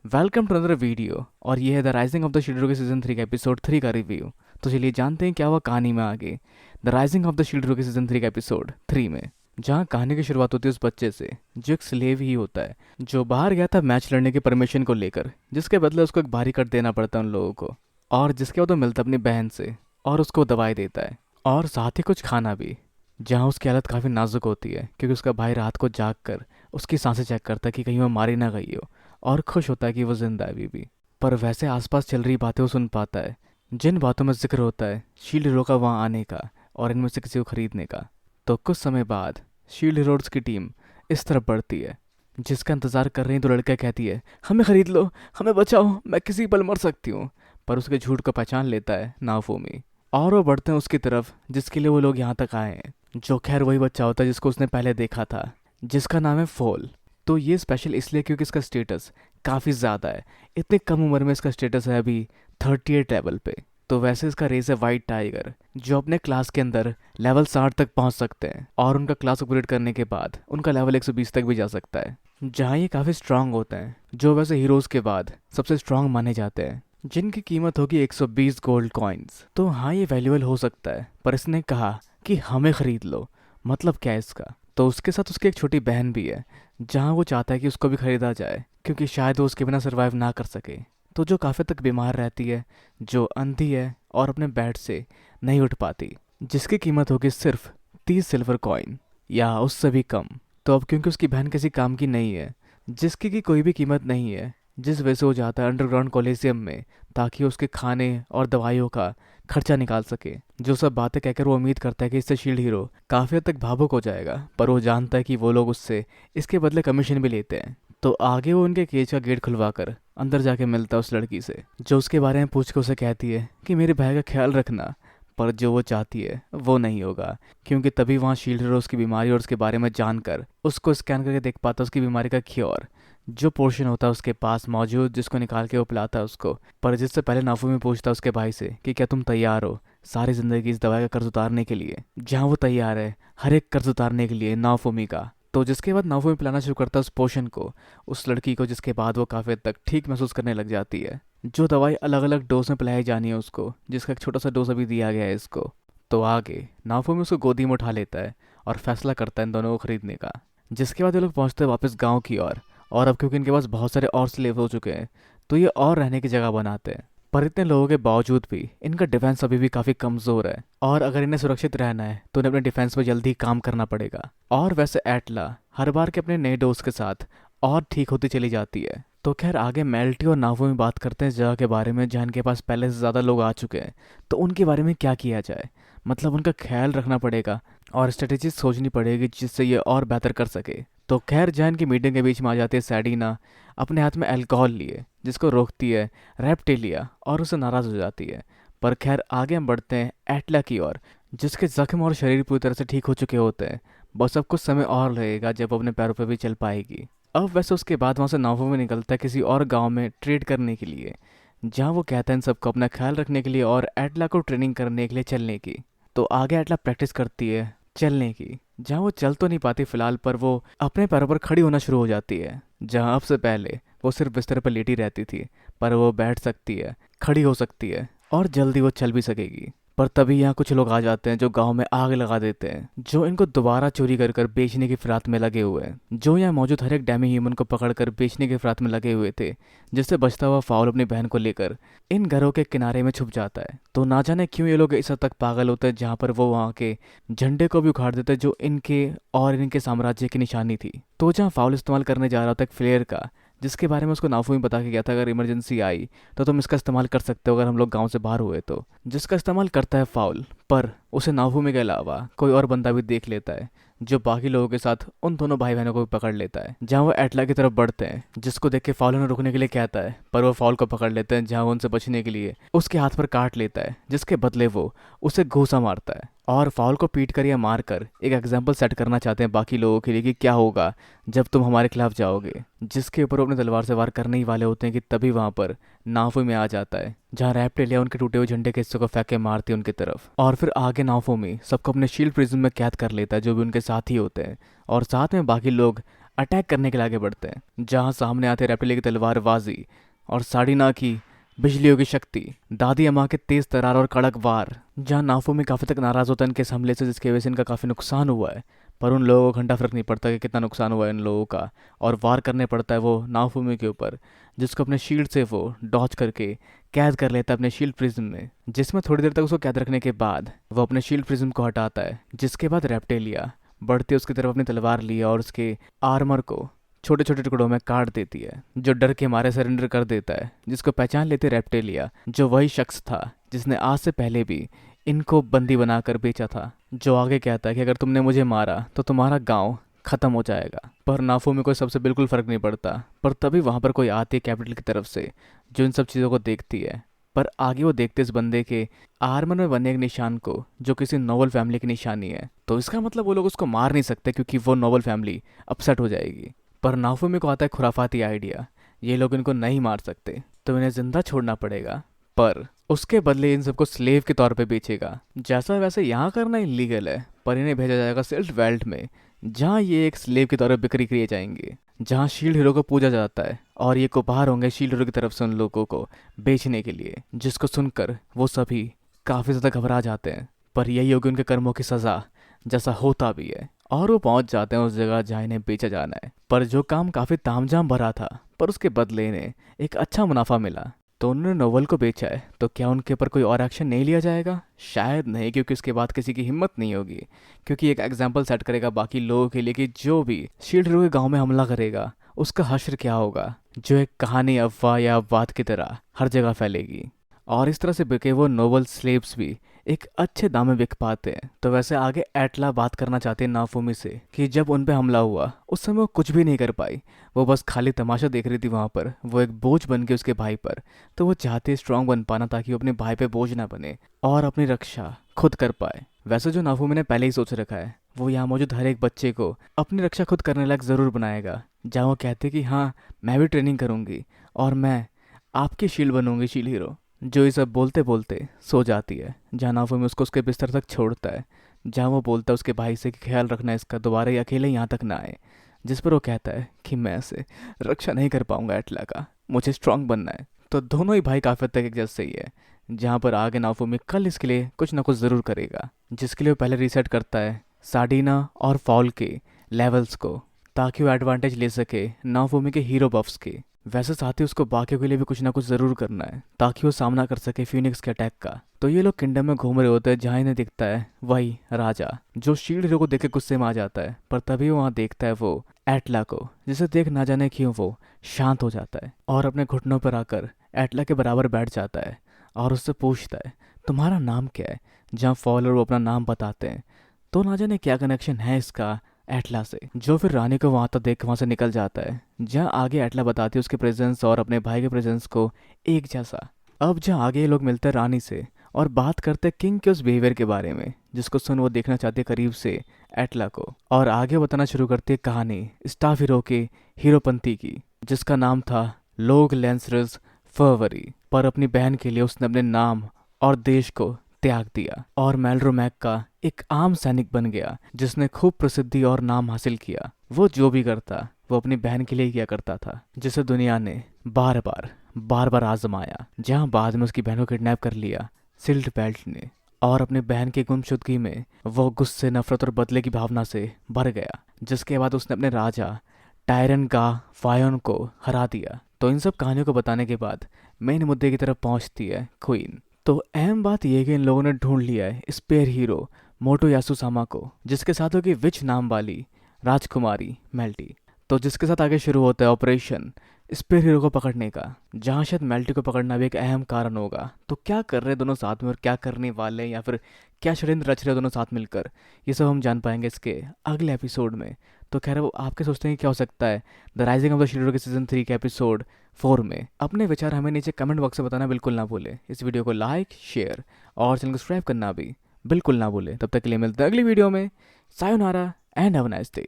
Welcome to another video. और ये है the rising of the shield के सीजन 3 का एपिसोड 3 का रिव्यू। तो चलिए जानते हैं क्या हुआ कहानी में आगे। The rising of the shield के सीजन 3 का एपिसोड 3 में जहाँ कहानी की शुरुआत होती है उस बच्चे से जो एक स्लेव ही होता है, जो बाहर गया था मैच लड़ने की परमिशन को लेकर, जिसके बदले उसको एक भारी कट देना पड़ता है उन लोगों को, और जिसके बाद वो मिलता है अपनी बहन से और उसको दवाई देता है और साथ ही कुछ खाना भी। जहाँ उसकी हालत काफ़ी नाजुक होती है क्योंकि उसका भाई रात को जाग कर उसकी सांसें चेक करता है कि कहीं वो मारी ना गई हो, और खुश होता है कि वो जिंदा है अभी भी। पर वैसे आसपास चल रही बातें वो सुन पाता है, जिन बातों में जिक्र होता है शील्ड हीरो का वहाँ आने का और इनमें से किसी को खरीदने का। तो कुछ समय बाद शील्ड हीरोज की टीम इस तरफ बढ़ती है, जिसका इंतज़ार कर रही तो लड़का कहती है, हमें खरीद लो, हमें बचाओ, मैं किसी पल मर सकती हूँ। पर उसके झूठ को पहचान लेता है नाफूमी, और वो बढ़ते हैं उसकी तरफ जिसके लिए वो लोग यहाँ तक आए हैं, जो खैर वही बच्चा होता है जिसको उसने पहले देखा था, जिसका नाम है फॉल। तो ये स्पेशल इसलिए क्योंकि इसका स्टेटस काफ़ी ज़्यादा है। इतनी कम उम्र में इसका स्टेटस है अभी 38 लेवल पे। तो वैसे इसका रेस है वाइट टाइगर, जो अपने क्लास के अंदर लेवल 60 तक पहुंच सकते हैं, और उनका क्लास अपग्रेड करने के बाद उनका लेवल 120 तक भी जा सकता है, जहाँ ये काफ़ी स्ट्रांग होते हैं, जो वैसे हीरोज़ के बाद सबसे स्ट्रांग माने जाते हैं, जिनकी कीमत होगी 120 गोल्ड कॉइन्स। तो हाँ, ये वैल्यूएबल हो सकता है, पर इसने कहा कि हमें ख़रीद लो। मतलब क्या है इसका? तो उसके साथ उसकी एक छोटी बहन भी है, जहाँ वो चाहता है कि उसको भी खरीदा जाए क्योंकि शायद वो उसके बिना सर्वाइव ना कर सके। तो जो काफ़ी तक बीमार रहती है, जो अंधी है और अपने बेड से नहीं उठ पाती, जिसकी कीमत होगी सिर्फ 30 सिल्वर कॉइन या उससे भी कम। तो अब क्योंकि उसकी बहन किसी काम की नहीं है, जिसकी की कोई भी कीमत नहीं है, जिस वजह से वो जाता है अंडरग्राउंड कॉलेजियम में ताकि उसके खाने और दवाइयों का खर्चा निकाल सके। जो सब बातें कहकर वो उम्मीद करता है कि इससे शील्ड हीरो काफ़ी हद तक भावुक हो जाएगा, पर वो जानता है कि वो लोग उससे इसके बदले कमीशन भी लेते हैं। तो आगे वो उनके केज का गेट खुलवा कर अंदर जाके मिलता है उस लड़की से, जो उसके बारे में पूछ के उसे कहती है कि मेरे भाई का ख्याल रखना। पर जो वो चाहती है वो नहीं होगा, क्योंकि तभी वहाँ शील्ड हीरो उसकी बीमारी और उसके बारे में जानकर उसको स्कैन करके देख पाता है उसकी बीमारी का क्योर, जो पोर्शन होता है उसके पास मौजूद, जिसको निकाल के वो पिलाता है उसको। पर जिससे पहले नाफूमी पूछता है उसके भाई से कि क्या तुम तैयार हो सारी ज़िंदगी इस दवाई का कर्ज उतारने के लिए, जहाँ वो तैयार है हर एक कर्ज उतारने के लिए नाफूमी का। तो जिसके बाद नाफूमी पिलाना शुरू करता है उस पोशन को उस लड़की को, जिसके बाद वो काफ़ी हद तक ठीक महसूस करने लग जाती है। जो दवाई अलग अलग डोज में पिलाई जानी है उसको, जिसका एक छोटा सा डोज अभी दिया गया है इसको। तो आगे नाफूमी उसको गोदी में उठा लेता है और फैसला करता है इन दोनों को खरीदने का। जिसके बाद ये लोग पहुँचते हैं वापस गाँव की ओर, और अब क्योंकि इनके पास बहुत सारे और स्लेव हो चुके हैं, तो ये और रहने की जगह बनाते हैं। पर इतने लोगों के बावजूद भी इनका डिफेंस अभी भी काफ़ी कमज़ोर है, और अगर इन्हें सुरक्षित रहना है तो इन्हें अपने डिफेंस पर जल्दी काम करना पड़ेगा। और वैसे एटला हर बार के अपने नए डोज के साथ और ठीक होती चली जाती है। तो खैर आगे मेल्टी और नावो में बात करते हैं इस जगह के बारे में, जहाँ इनके पास पहले से ज़्यादा लोग आ चुके हैं। तो उनके बारे में क्या किया जाए, मतलब उनका ख्याल रखना पड़ेगा और स्ट्रेटेजी सोचनी पड़ेगी जिससे ये और बेहतर कर सके। तो खैर जैन की मीटिंग के बीच में आ जाती है सैडीना, अपने हाथ में अल्कोहल लिए, जिसको रोकती है रेप्टिलिया और उसे नाराज़ हो जाती है। पर खैर आगे हम बढ़ते हैं एटला की ओर, जिसके जख्म और शरीर पूरी तरह से ठीक हो चुके होते हैं। बस अब कुछ समय और लगेगा जब वो अपने पैरों पर भी चल पाएगी। अब वैसे उसके बाद वहाँ से नावो में निकलता है किसी और गांव में ट्रेड करने के लिए, जहाँ वो कहता है इन सबको अपना ख्याल रखने के लिए और एटला को ट्रेनिंग करने के लिए चलने की। तो आगे एटला प्रैक्टिस करती है चलने की, जहाँ वो चल तो नहीं पाती फिलहाल, पर वो अपने पैरों पर खड़ी होना शुरू हो जाती है। जहाँ अब से पहले वो सिर्फ बिस्तर पर लेटी रहती थी, पर वो बैठ सकती है, खड़ी हो सकती है, और जल्दी वो चल भी सकेगी। पर तभी यहाँ कुछ लोग आ जाते हैं जो गांव में आग लगा देते हैं, जो इनको दोबारा चोरी कर कर बेचने की फिराक में लगे हुए हैं। जो यहाँ मौजूद हर एक डैमी ह्यूमन को पकड़कर बेचने की फिराक में लगे हुए थे, जिससे बचता हुआ फाउल अपनी बहन को लेकर इन घरों के किनारे में छुप जाता है। तो ना जाने क्यों ये लोग इस हद तक पागल होते हैं, जहाँ पर वो वहाँ के झंडे को भी उखाड़ देते हैं जो इनके और इनके साम्राज्य की निशानी थी। तो जहाँ फाउल इस्तेमाल करने जा रहा था एक फ्लेयर का, जिसके बारे में उसको नाफूमी बता के गया था अगर इमरजेंसी आई तो तुम इसका इस्तेमाल कर सकते हो अगर हम लोग गांव से बाहर हुए तो, जिसका इस्तेमाल करता है फाउल। पर उसे नाफूमी के अलावा कोई और बंदा भी देख लेता है, जो बाकी लोगों के साथ उन दोनों भाई बहनों को भी पकड़ लेता है। जहाँ वो एटला की तरफ बढ़ते हैं, जिसको देख के फाउल उन्हें रुकने के लिए कहता है, पर वो फाउल को पकड़ लेते हैं, जहाँ वो उनसे बचने के लिए उसके हाथ पर काट लेता है, जिसके बदले वो उसे घूसा मारता है। और फाउल को पीट कर या मार कर एक एग्जाम्पल सेट करना चाहते हैं बाकी लोगों के लिए कि क्या होगा जब तुम हमारे खिलाफ जाओगे, जिसके ऊपर वो अपने तलवार से वार करने ही वाले होते हैं कि तभी वहाँ पर नाफो में आ जाता है, जहाँ रेप्टिलिया उनके टूटे हुए झंडे के हिस्से को फेंक के मारती है उनकी तरफ। और फिर आगे नाफो में सबको अपने शील्ड प्रिज्म में कैद कर लेता है, जो भी उनके साथ ही होते हैं, और साथ में बाकी लोग अटैक करने के लिए आगे बढ़ते हैं, जहाँ सामने आते रेप्टिलिया की तलवारबाजी और साड़ीना की बिजलियों की शक्ति, दादी अम्मा के तेज तरार और कड़क वार। जहाँ नाफूमी काफ़ी तक नाराज़ होता है इनके इस हमले से, जिसकी वजह से इनका काफ़ी नुकसान हुआ है, पर उन लोगों को घंटा फर्क नहीं पड़ता कि कितना नुकसान हुआ है इन लोगों का, और वार करने पड़ता है वो नाफूमी के ऊपर, जिसको अपने शील्ड से वो डॉच करके कैद कर लेता है अपने शील्ड प्रिज्म में, जिसमें थोड़ी देर तक उसको कैद रखने के बाद वो अपने शील्ड प्रिज्म को हटाता है, जिसके बाद रेप्टिलिया बढ़ते उसकी तरफ अपनी तलवार लिया और उसके आर्मर को छोटे छोटे टुकड़ों में काट देती है, जो डर के मारे सरेंडर कर देता है, जिसको पहचान लेते रेप्टिलिया, जो वही शख्स था जिसने आज से पहले भी इनको बंदी बनाकर बेचा था, जो आगे कहता है कि अगर तुमने मुझे मारा तो तुम्हारा गांव खत्म हो जाएगा। पर नाफूमी को सबसे बिल्कुल फर्क नहीं पड़ता। पर तभी वहां पर कोई आती है कैपिटल की तरफ से, जो इन सब चीज़ों को देखती है। पर आगे वो देखते इस बंदे के आर्मर में बने एक निशान को, जो किसी नोबल फैमिली की निशानी है, तो इसका मतलब वो लोग उसको मार नहीं सकते क्योंकि वो नोबल फैमिली अपसेट हो जाएगी। पर नाफूमी को आता है खुराफाती आइडिया, ये लोग इनको नहीं मार सकते तो इन्हें जिंदा छोड़ना पड़ेगा, पर उसके बदले इन सबको स्लेव के तौर पे बेचेगा। जैसा वैसे यहाँ करना इलीगल है, पर इन्हें भेजा जाएगा सिल्ट वेल्ट में, जहाँ ये एक स्लेव की तौर पे बिक्री किए जाएंगे, जहाँ शील्ड हीरो को पूजा जाता है, और ये उपहार होंगे शील्ड हीरो की तरफ से उन लोगों को बेचने के लिए, जिसको सुनकर वो सभी काफ़ी ज़्यादा घबरा जाते हैं। पर यही होगी उनके कर्मों की सज़ा, जैसा होता भी है, और वो पहुंच जाते हैं उस जगह जहाँ इन्हें बेचा जाना है। पर जो काम काफ़ी तामझाम भरा था, पर उसके बदले इन्हें एक अच्छा मुनाफा मिला, तो उन्होंने नोवेल को बेचा है। तो क्या उनके ऊपर कोई और एक्शन नहीं लिया जाएगा? शायद नहीं, क्योंकि उसके बाद किसी की हिम्मत नहीं होगी, क्योंकि एक एग्जाम्पल सेट करेगा बाकी लोगों के लिए कि जो भी शील्ड हीरो के गाँव में हमला करेगा उसका हश्र क्या होगा, जो एक कहानी अफवाह या अपवाद की तरह हर जगह फैलेगी। और इस तरह से बिके वो नोबल स्लेव्स भी एक अच्छे दाम में बिक पाते हैं। तो वैसे आगे एटला बात करना चाहते हैं नाफूमी से कि जब उन पे हमला हुआ उस समय वो कुछ भी नहीं कर पाई, वो बस खाली तमाशा देख रही थी वहाँ पर, वो एक बोझ बन गई उसके भाई पर। तो वो चाहते स्ट्रांग बन पाना ताकि वो अपने भाई पे बोझ ना बने और अपनी रक्षा खुद कर पाए। वैसे जो नाफूमी ने पहले ही सोच रखा है, वो यहाँ मौजूद हर एक बच्चे को अपनी रक्षा खुद करने लायक ज़रूर बनाएगा, जहाँ वो कहते कि हाँ मैं भी ट्रेनिंग करूँगी और मैं आपकी शील्ड बनूंगी, शील्ड हीरो। जो ये सब बोलते बोलते सो जाती है, जहाँ नाफूमी उसको उसके बिस्तर तक छोड़ता है, जहाँ वो बोलता है उसके भाई से कि ख्याल रखना इसका, दोबारा ये अकेले यहाँ तक ना आए। जिस पर वो कहता है कि मैं ऐसे रक्षा नहीं कर पाऊंगा एटला का, मुझे स्ट्रांग बनना है। तो दोनों ही भाई काफ़ी हद तक एक जैसे ही है, जहाँ पर आगे नाफूमी कल इसके लिए कुछ ना कुछ ज़रूर करेगा, जिसके लिए वो पहले रीसेट करता है साडीना और फॉल के लेवल्स को, ताकि वो एडवांटेज ले सके नाफूमी के हीरो बफ्स के। वैसे साथ ही उसको बाकियों के लिए भी कुछ ना कुछ ज़रूर करना है, ताकि वो सामना कर सके फिनिक्स के अटैक का। तो ये लोग किंगडम में घूम रहे होते हैं, जहाँ इन्हें दिखता है वही राजा, जो शील्ड हीरो को देख के गुस्से में आ जाता है। पर तभी वो वहाँ देखता है वो एटला को, जिसे देख ना जाने क्यों वो शांत हो जाता है और अपने घुटनों पर आकर एटला के बराबर बैठ जाता है और उससे पूछता है तुम्हारा नाम क्या है। जहाँ फॉल और वो अपना नाम बताते हैं, तो ना जाने क्या कनेक्शन है इसका एटला से, जो फिर रानी को वहाँ तक देख वहाँ से निकल जाता है। जहाँ आगे एटला बताती है उसके प्रेजेंस और अपने भाई के प्रेजेंस को एक जैसा। अब जहाँ आगे ये लोग मिलते हैं रानी से और बात करते हैं किंग के उस बिहेवियर के बारे में, जिसको सुन वो देखना चाहते करीब से एटला को, और आगे बताना शुरू करती है कहानी स्टाफ हीरो के हीरोपंती की, जिसका नाम था लोग लेंसरस फरवरी। पर अपनी बहन के लिए उसने अपने नाम और देश को त्याग दिया और मेल्ड्रोमैक का एक आम सैनिक बन गया, जिसने खूब प्रसिद्धि और नाम हासिल किया। वो जो भी करता वो अपनी बहन के लिए किया करता था, जिसे दुनिया ने बार बार आजमाया। जहाँ बाद में उसकी बहन को किडनैप कर लिया सिल्ट बेल्ट ने, और अपनी बहन की गुमशुदगी में वो गुस्से, नफरत और बदले की भावना से भर गया, जिसके बाद उसने अपने राजा टायरन गा फायोन को हरा दिया। तो इन सब कहानियों को बताने के बाद मेन मुद्दे की तरफ पहुंचती है क्वीन। तो अहम बात यह कि इन लोगों ने ढूंढ लिया है स्पेयर हीरो मोटो यासुसामा को, जिसके साथ होगी विच नाम वाली राजकुमारी मेल्टी। तो जिसके साथ आगे शुरू होता है ऑपरेशन स्पेयर हीरो को पकड़ने का, जहाँ शायद मेल्टी को पकड़ना भी एक अहम कारण होगा। तो क्या कर रहे हैं दोनों साथ में और क्या करने वाले हैं, या फिर क्या षड्यंत्र रच रहे दोनों साथ मिलकर, ये सब हम जान पाएंगे इसके अगले एपिसोड में। तो खैर वो आपके सोचते हैं कि क्या हो सकता है the rising of the shield hero के सीजन 3 के एपिसोड 4 में। अपने विचार हमें नीचे कमेंट बॉक्स में बताना बिल्कुल ना भूले। इस वीडियो को लाइक, शेयर और चैनल को सब्सक्राइब करना भी बिल्कुल ना भूले। तब तक के लिए मिलते हैं अगली वीडियो में। Sayonara and have a nice day.